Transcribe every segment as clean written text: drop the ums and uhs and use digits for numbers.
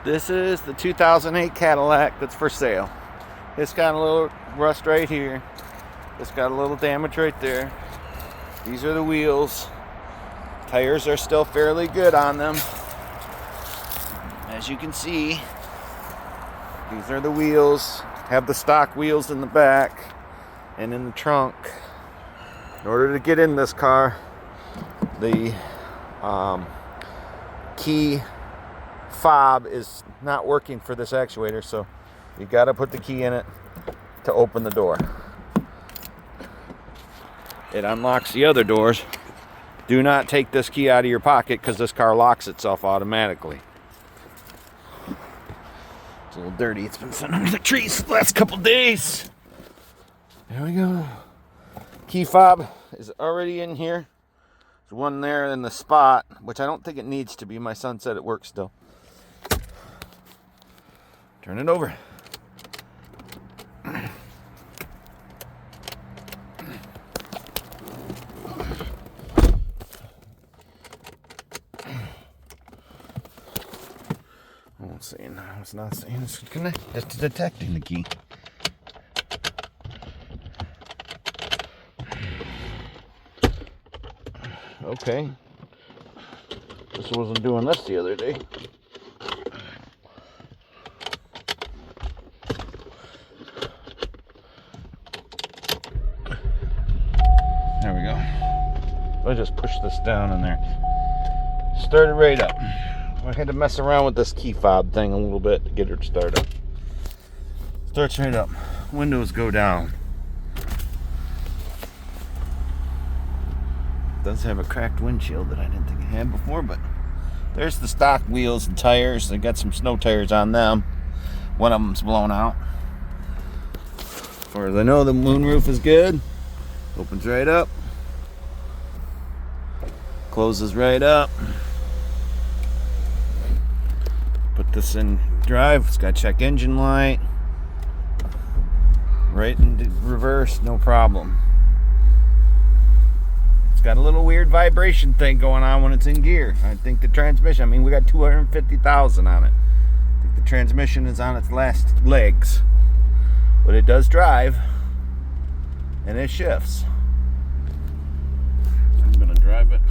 This is the 2008 Cadillac that's for sale. It's got a little rust right here. It's got a little damage right there. These are the wheels. Tires are still fairly good on them. As you can see, these are the wheels. Have the stock wheels in the back and in the trunk. In order to get in this car, the key fob is not working for this actuator, so you got to put the key in it to open the door. It unlocks the other doors. Do not take this key out of your pocket because this car locks itself automatically. It's a little dirty. It's been sitting under the trees the last couple days. There we go. Key fob is already in here. There's one there in the spot, which I don't think it needs to be. My son said it works still. Turn it over. It's not saying it's connected. It's detecting the key. Okay. This wasn't doing this the other day. There we go. I just push this down in there. Started right up. I had to mess around with this key fob thing a little bit to get her to start up. Starts right up. Windows go down. It does have a cracked windshield that I didn't think it had before, but there's the stock wheels and tires. They got some snow tires on them. One of them's blown out. As far as I know, the moonroof is good. Opens right up. Closes right up. Put this in drive. It's got check engine light. Right into reverse, no problem. It's got a little weird vibration thing going on when it's in gear. I think the transmission, we got 250,000 on it. I think the transmission is on its last legs. But it does drive. And it shifts. I'm going to drive it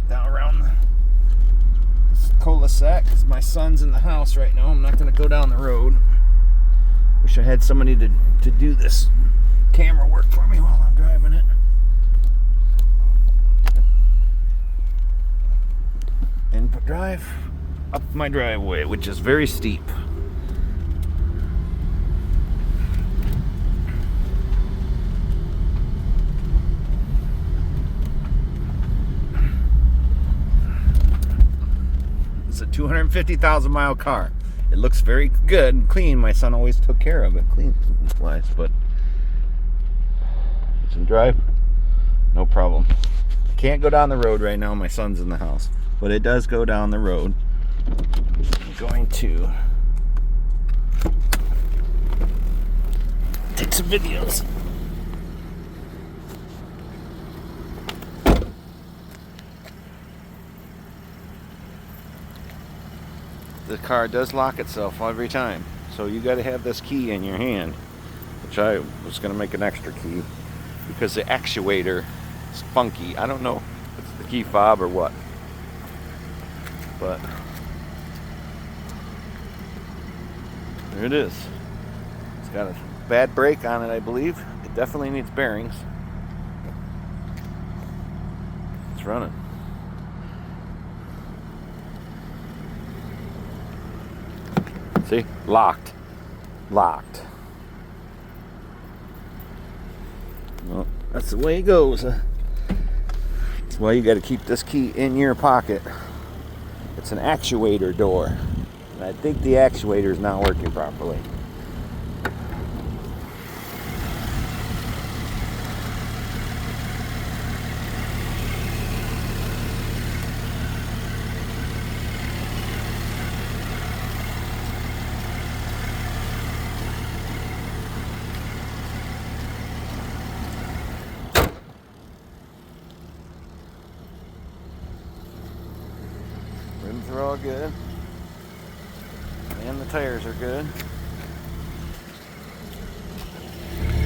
down around the cul-de-sac because my son's in the house right now. I'm not going to go down the road. Wish I had somebody to do this camera work for me while I'm driving it. Input drive up my driveway, which is very steep. It's a 250,000 mile car. It looks very good and clean. My son always took care of it, clean-wise, but it's in drive, no problem. Can't go down the road right now. My son's in the house, but it does go down the road. I'm going to take some videos. The car does lock itself every time, so you got to have this key in your hand, which I was going to make an extra key because the actuator is funky. I don't know if it's the key fob or what, but there it is. It's got a bad brake on it, I believe. It definitely needs bearings. It's running. See? Locked. Locked. Well, that's the way it goes. That's why you got to keep this key in your pocket. It's an actuator door. And I think the actuator is not working properly. Rims are all good. tires are good.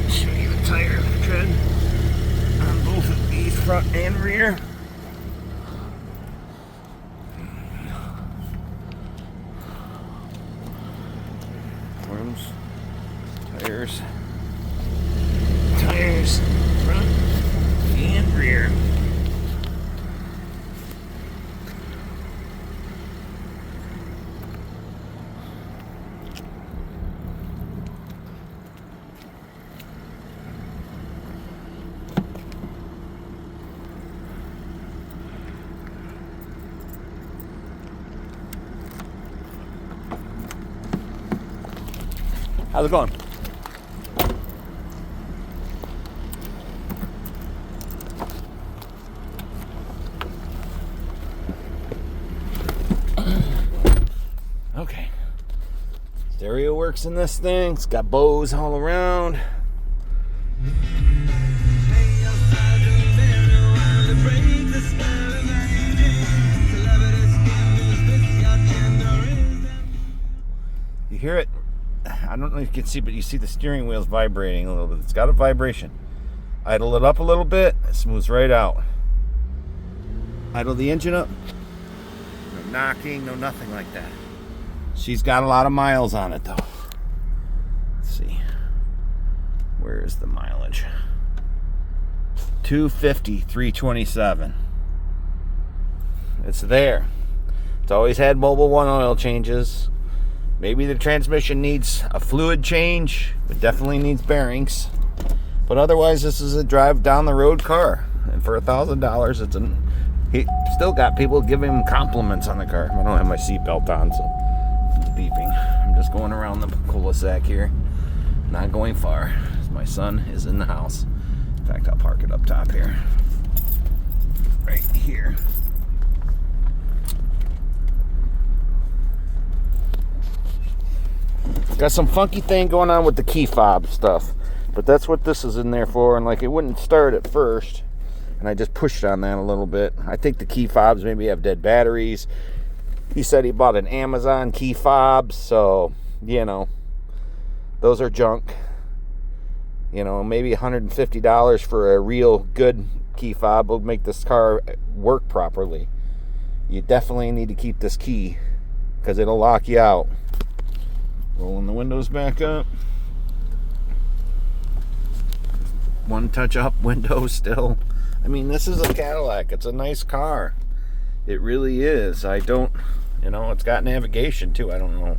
Show you the tire tread on both of these, front and rear. Rims, tires, front and rear. How's it going? Okay. Stereo works in this thing. It's got Bose all around. You hear it? I don't know if you can see, but you see the steering wheel's vibrating a little bit. It's got a vibration. Idle it up a little bit, it smooths right out. Idle the engine up. No knocking, no nothing like that. She's got a lot of miles on it though. Let's see. Where is the mileage? 250, 327. It's there. It's always had Mobil 1 oil changes. Maybe the transmission needs a fluid change. It definitely needs bearings. But otherwise, this is a drive down the road car. And for $1,000, it's he still got people giving him compliments on the car. I don't have my seatbelt on, so it's beeping. I'm just going around the cul-de-sac here. Not going far. My son is in the house. In fact, I'll park it up top here. Right here. Got some funky thing going on with the key fob stuff, but that's what this is in there for. And like, it wouldn't start at first, and I just pushed on that a little bit. I think the key fobs maybe have dead batteries. He said he bought an Amazon key fob, so you know, those are junk. You know, maybe $150 for a real good key fob will make this car work properly. You definitely need to keep this key because it'll lock you out. Rolling the windows back up. One touch up window still. I mean, this is a Cadillac. It's a nice car. It really is. I don't, you know, it's got navigation too. I don't know,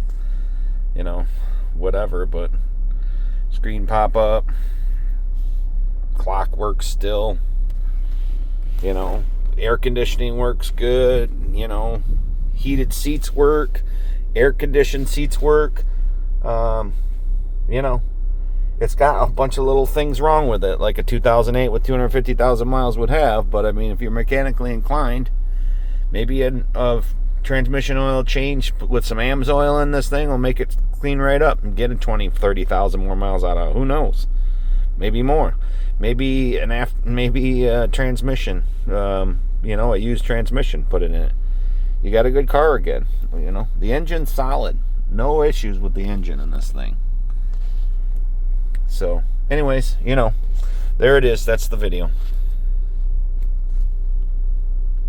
you know, whatever, but screen pop up. Clock works still. You know, air conditioning works good. You know, heated seats work. Air conditioned seats work. You know, it's got a bunch of little things wrong with it, like a 2008 with 250,000 miles would have. But I mean, if you're mechanically inclined, maybe a transmission oil change with some AMS oil in this thing will make it clean right up and get a 20, 30,000 more miles out of it. Who knows? Maybe more. Maybe a transmission. You know, a used transmission put it in it. You got a good car again. You know, the engine's solid. No issues with the engine in this thing. So, anyways, you know, there it is. That's the video.